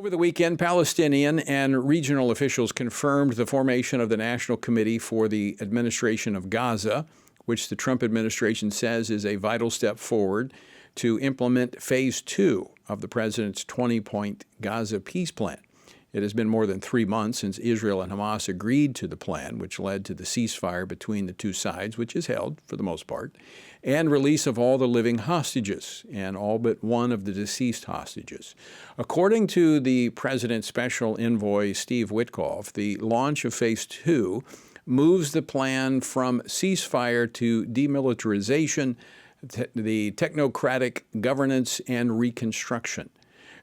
Over the weekend, Palestinian and regional officials confirmed the formation of the National Committee for the Administration of Gaza, which the Trump administration says is a vital step forward to implement phase 2 of the president's 20-point Gaza peace plan. It has been more than 3 months since Israel and Hamas agreed to the plan, which led to the ceasefire between the two sides, which is held for the most part, and release of all the living hostages and all but one of the deceased hostages. According to the president's special envoy, Steve Witkoff, the launch of phase 2 moves the plan from ceasefire to demilitarization, the technocratic governance, and reconstruction.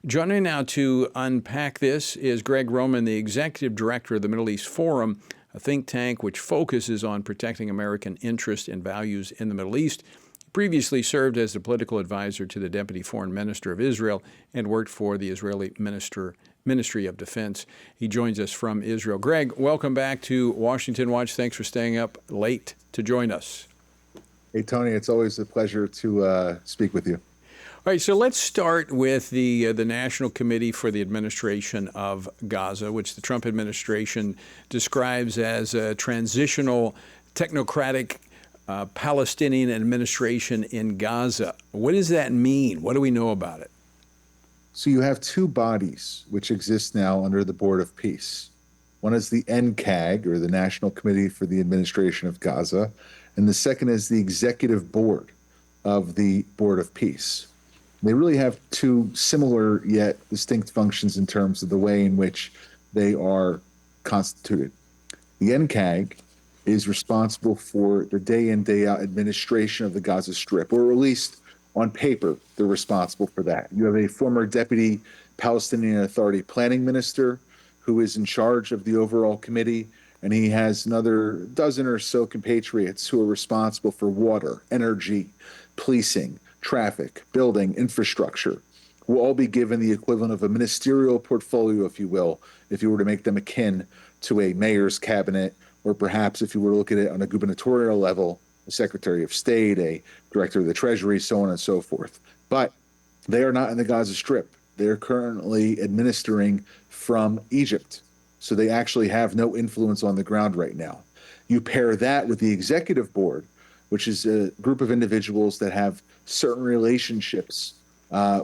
Joining now to unpack this is Gregg Roman, the executive director of the Middle East Forum, a think tank which focuses on protecting American interests and values in the Middle East. He previously served as the political advisor to the Deputy Foreign Minister of Israel and worked for the Israeli Ministry of Defense. He joins us from Israel. Gregg, welcome back to Washington Watch. Thanks for staying up late to join us. Hey, Tony, it's always a pleasure to speak with you. All right, so let's start with the National Committee for the Administration of Gaza, which the Trump administration describes as a transitional technocratic Palestinian administration in Gaza. What does that mean? What do we know about it? So you have two bodies which exist now under the Board of Peace. One is the NCAG, or the National Committee for the Administration of Gaza, and the second is the Executive Board of the Board of Peace. They really have two similar yet distinct functions in terms of the way in which they are constituted. The NCAG is responsible for the day in, day out administration of the Gaza Strip, or at least on paper, they're responsible for that. You have a former deputy Palestinian Authority planning minister who is in charge of the overall committee, and he has another dozen or so compatriots who are responsible for water, energy, policing, traffic, building, infrastructure, will all be given the equivalent of a ministerial portfolio, if you will, if you were to make them akin to a mayor's cabinet, or perhaps if you were to look at it on a gubernatorial level, a secretary of state, a director of the treasury, so on and so forth. But they are not in the Gaza Strip. They're currently administering from Egypt. So they actually have no influence on the ground right now. You pair that with the executive board, which is a group of individuals that have certain relationships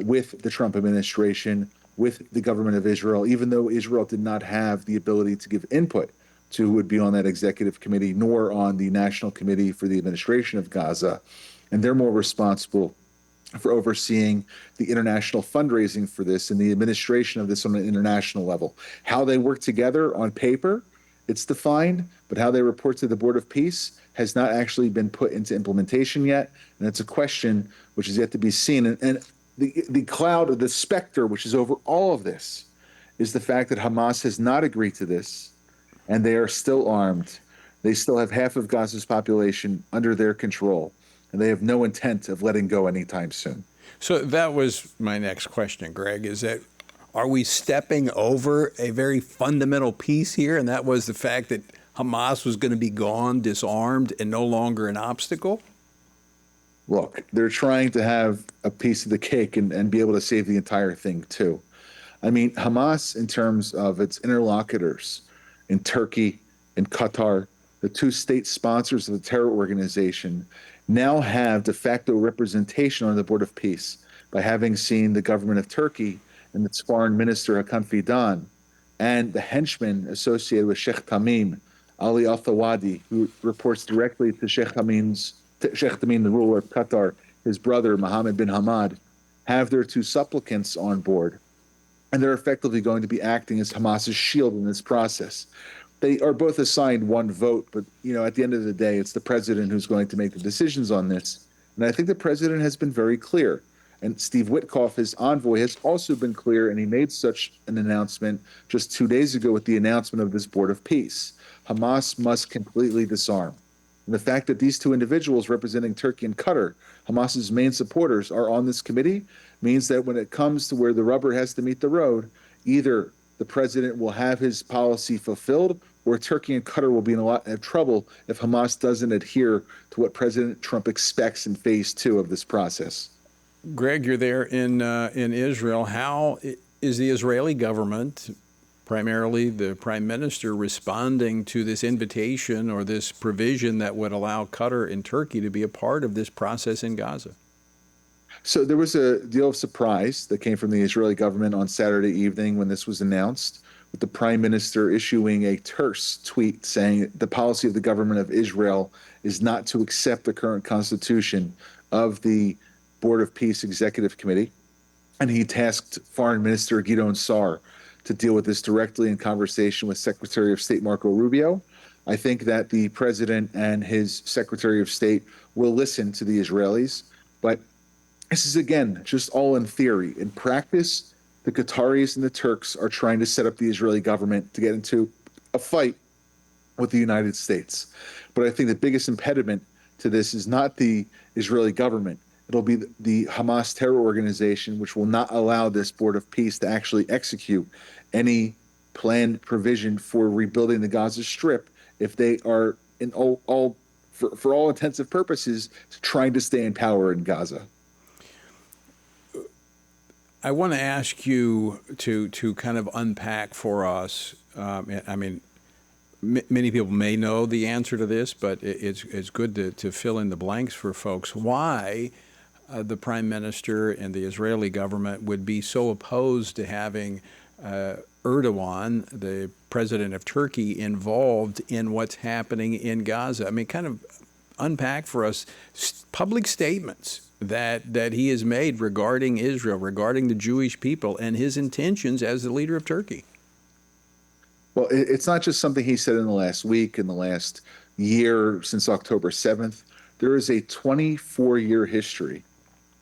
with the Trump administration, with the government of Israel, even though Israel did not have the ability to give input to who would be on that executive committee, nor on the National Committee for the Administration of Gaza. And they're more responsible for overseeing the international fundraising for this and the administration of this on an international level. How they work together on paper, it's defined, but how they report to the Board of Peace has not actually been put into implementation yet. And it's a question which is yet to be seen. And the cloud, or the specter, which is over all of this, is the fact that Hamas has not agreed to this, and they are still armed. They still have half of Gaza's population under their control, and they have no intent of letting go anytime soon. So that was my next question, Gregg, is that are we stepping over a very fundamental piece here, and that was the fact that Hamas was going to be gone, disarmed, and no longer an obstacle? Look, they're trying to have a piece of the cake and be able to save the entire thing, too. I mean, Hamas, in terms of its interlocutors in Turkey and Qatar, the two state sponsors of the terror organization, now have de facto representation on the Board of Peace by having seen the government of Turkey and its foreign minister, Hakan Fidan, and the henchmen associated with Sheikh Tamim, Ali Al-Thawadi, who reports directly to Sheikh Tamim, the ruler of Qatar, his brother, Mohammed bin Hamad, have their two supplicants on board. And they're effectively going to be acting as Hamas's shield in this process. They are both assigned one vote, but at the end of the day, it's the president who's going to make the decisions on this. And I think the president has been very clear. And Steve Witkoff, his envoy, has also been clear, and he made such an announcement just 2 days ago with the announcement of this Board of Peace. Hamas must completely disarm. And the fact that these two individuals representing Turkey and Qatar, Hamas's main supporters, are on this committee means that when it comes to where the rubber has to meet the road, either the president will have his policy fulfilled, or Turkey and Qatar will be in a lot of trouble if Hamas doesn't adhere to what President Trump expects in phase 2 of this process. Gregg, you're there in Israel. How Is the Israeli government, primarily the prime minister, responding to this invitation or this provision that would allow Qatar and Turkey to be a part of this process in Gaza? So there was a deal of surprise that came from the Israeli government on Saturday evening when this was announced, with the prime minister issuing a terse tweet saying the policy of the government of Israel is not to accept the current constitution of the Board of Peace Executive Committee. And he tasked Foreign Minister Gideon Sa'ar to deal with this directly in conversation with Secretary of State Marco Rubio. I think that the president and his Secretary of State will listen to the Israelis, but this is, again, just all in theory. In practice, the Qataris and the Turks are trying to set up the Israeli government to get into a fight with the United States. But I think the biggest impediment to this is not the Israeli government. It'll be the Hamas terror organization, which will not allow this Board of Peace to actually execute any planned provision for rebuilding the Gaza Strip if they are, for all intensive purposes, trying to stay in power in Gaza. I want to ask you to kind of unpack for us. Many people may know the answer to this, but it's good to fill in the blanks for folks. Why the prime minister and the Israeli government would be so opposed to having Erdogan, the president of Turkey, involved in what's happening in Gaza? I mean, kind of unpack for us public statements that he has made regarding Israel, regarding the Jewish people, and his intentions as the leader of Turkey. Well, it's not just something he said in the last week, in the last year, since October 7th. There is a 24-year history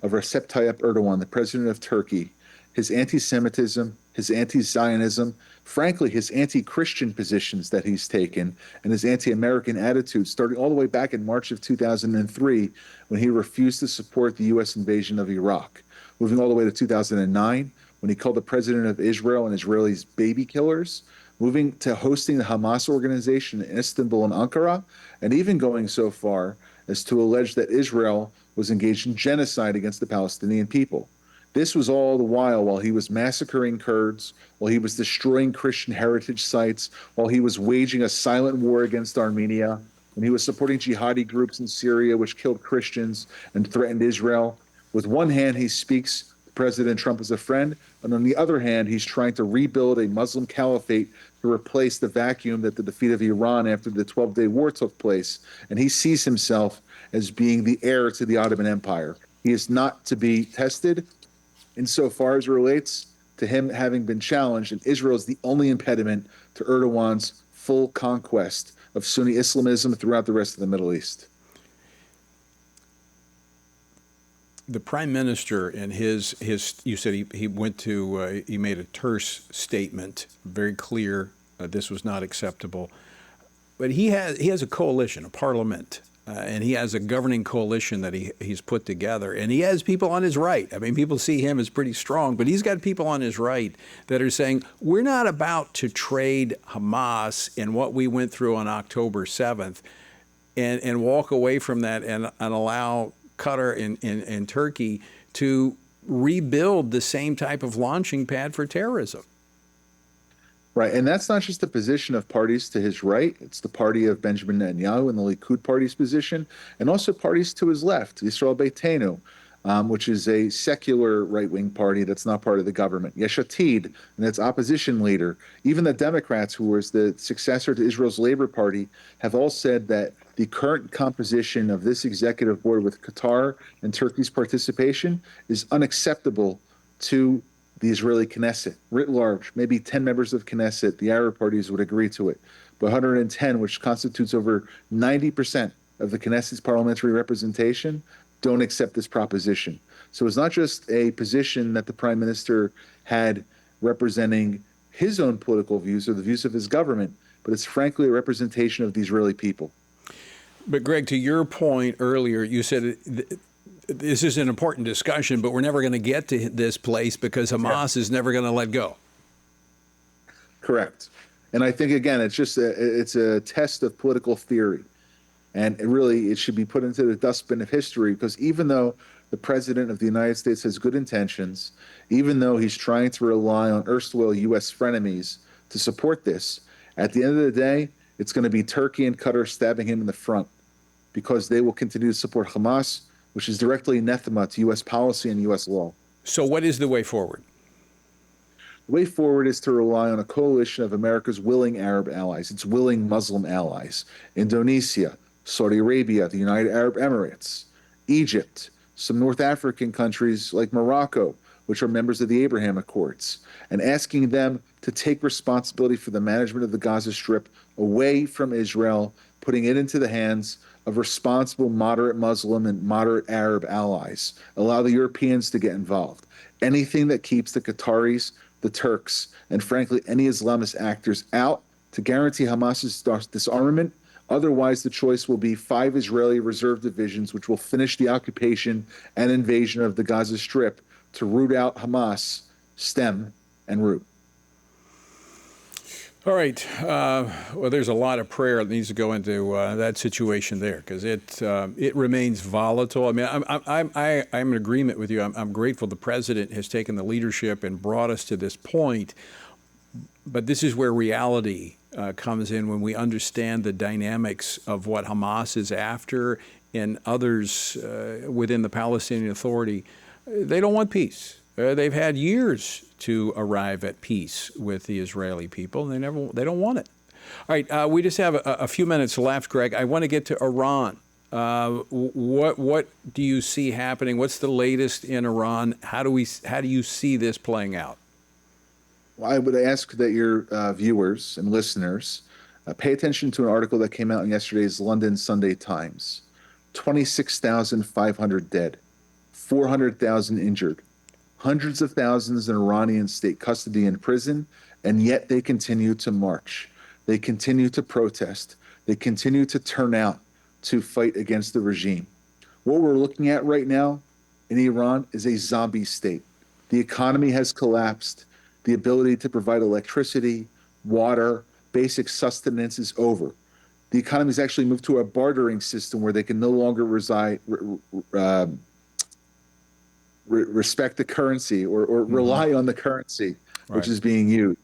of Recep Tayyip Erdogan, the president of Turkey, his anti-Semitism, his anti-Zionism, frankly, his anti-Christian positions that he's taken, and his anti-American attitude, starting all the way back in March of 2003, when he refused to support the U.S. invasion of Iraq, moving all the way to 2009, when he called the president of Israel and Israelis baby killers, moving to hosting the Hamas organization in Istanbul and Ankara, and even going so far as to allege that Israel was engaged in genocide against the Palestinian people. This was all the while he was massacring Kurds, while he was destroying Christian heritage sites, while he was waging a silent war against Armenia, and he was supporting jihadi groups in Syria, which killed Christians and threatened Israel. With one hand, he speaks President Trump as a friend, and on the other hand, he's trying to rebuild a Muslim caliphate to replace the vacuum that the defeat of Iran after the 12-day war took place. And he sees himself as being the heir to the Ottoman Empire. He is not to be tested insofar as it relates to him having been challenged, and Israel is the only impediment to Erdogan's full conquest of Sunni Islamism throughout the rest of the Middle East. The prime minister and his you said he went to he made a terse statement, very clear this was not acceptable. But he has a coalition, a parliament, and he has a governing coalition that he's put together, and he has people on his right. I mean, people see him as pretty strong, but he's got people on his right that are saying, we're not about to trade Hamas in what we went through on October 7th and walk away from that and allow Qatar and Turkey to rebuild the same type of launching pad for terrorism. Right, and that's not just the position of parties to his right. It's the party of Benjamin Netanyahu and the Likud party's position, and also parties to his left, Yisrael Beitenu, which is a secular right-wing party that's not part of the government. Yesh Atid, and its opposition leader. Even the Democrats, who was the successor to Israel's Labor Party, have all said that the current composition of this executive board with Qatar and Turkey's participation is unacceptable to the Israeli Knesset, writ large. Maybe 10 members of Knesset, the Arab parties, would agree to it. But 110, which constitutes over 90% of the Knesset's parliamentary representation, don't accept this proposition. So it's not just a position that the prime minister had representing his own political views or the views of his government, but it's frankly a representation of the Israeli people. But Greg, to your point earlier, you said this is an important discussion, but we're never going to get to this place because Hamas is never going to let go. Correct. And I think, again, it's a test of political theory. And it should be put into the dustbin of history, because even though the President of the United States has good intentions, even though he's trying to rely on erstwhile U.S. frenemies to support this, at the end of the day, it's going to be Turkey and Qatar stabbing him in the front because they will continue to support Hamas, which is directly anathema to U.S. policy and U.S. law. So what is the way forward? The way forward is to rely on a coalition of America's willing Arab allies, its willing Muslim allies. Indonesia, Saudi Arabia, the United Arab Emirates, Egypt, some North African countries like Morocco, which are members of the Abraham Accords, and asking them to take responsibility for the management of the Gaza Strip away from Israel, putting it into the hands of responsible moderate Muslim and moderate Arab allies. Allow the Europeans to get involved. Anything that keeps the Qataris, the Turks, and frankly, any Islamist actors out to guarantee Hamas's disarmament. Otherwise, the choice will be 5 Israeli reserve divisions, which will finish the occupation and invasion of the Gaza Strip to root out Hamas, stem and root. All right. Well, there's a lot of prayer that needs to go into that situation there because it remains volatile. I mean, I'm in agreement with you. I'm grateful the president has taken the leadership and brought us to this point. But this is where reality comes in when we understand the dynamics of what Hamas is after and others within the Palestinian Authority. They don't want peace. They've had years to arrive at peace with the Israeli people. They don't want it. All right, we just have a few minutes left, Greg. I want to get to Iran. What do you see happening? What's the latest in Iran? How do you see this playing out? Well, I would ask that your viewers and listeners pay attention to an article that came out in yesterday's London Sunday Times. 26,500 dead, 400,000 injured, hundreds of thousands in Iranian state custody and prison, and yet they continue to march. They continue to protest. They continue to turn out to fight against the regime. What we're looking at right now in Iran is a zombie state. The economy has collapsed. The ability to provide electricity, water, basic sustenance is over. The economy has actually moved to a bartering system where they can no longer respect the currency or rely on the currency which is being used.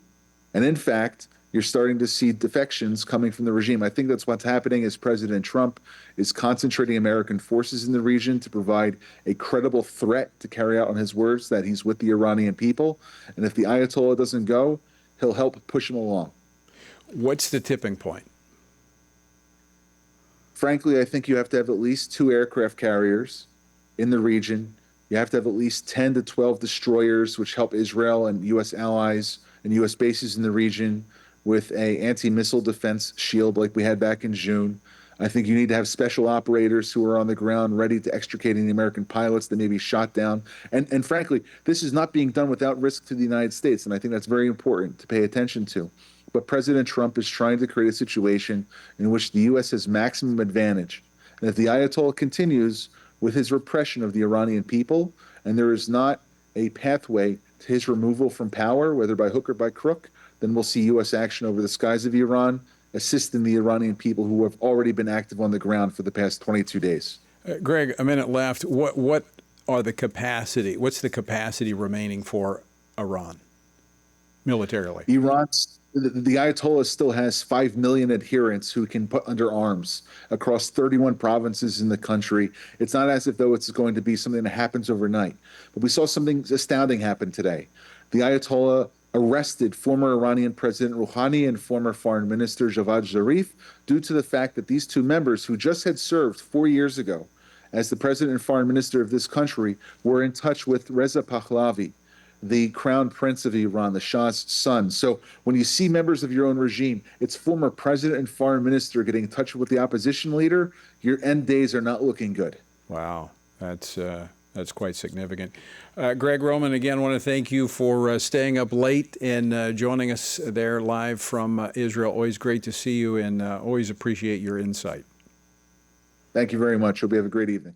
And in fact, you're starting to see defections coming from the regime. I think that's what's happening is President Trump is concentrating American forces in the region to provide a credible threat to carry out on his words that he's with the Iranian people. And if the Ayatollah doesn't go, he'll help push him along. What's the tipping point? Frankly, I think you have to have at least 2 aircraft carriers in the region. You have to have at least 10 to 12 destroyers, which help Israel and U.S. allies and U.S. bases in the region with a anti-missile defense shield like we had back in June. I think you need to have special operators who are on the ground ready to extricate any American pilots that may be shot down. And frankly, this is not being done without risk to the United States, and I think that's very important to pay attention to. But President Trump is trying to create a situation in which the U.S. has maximum advantage. And if the Ayatollah continues with his repression of the Iranian people, and there is not a pathway to his removal from power, whether by hook or by crook, then we'll see U.S. action over the skies of Iran, assisting the Iranian people who have already been active on the ground for the past 22 days. Greg, a minute left. What are the capacity? What's the capacity remaining for Iran militarily? The Ayatollah still has 5 million adherents who can put under arms across 31 provinces in the country. It's not as if though it's going to be something that happens overnight. But we saw something astounding happen today. The Ayatollah arrested former Iranian President Rouhani and former Foreign Minister Javad Zarif due to the fact that these 2 members who just had served 4 years ago as the President and Foreign Minister of this country were in touch with Reza Pahlavi, the crown prince of Iran, the Shah's son. So when you see members of your own regime, it's former president and foreign minister getting in touch with the opposition leader, your end days are not looking good. Wow, that's quite significant. Gregg Roman, again, I want to thank you for staying up late and joining us there live from Israel. Always great to see you and always appreciate your insight. Thank you very much. Hope you have a great evening.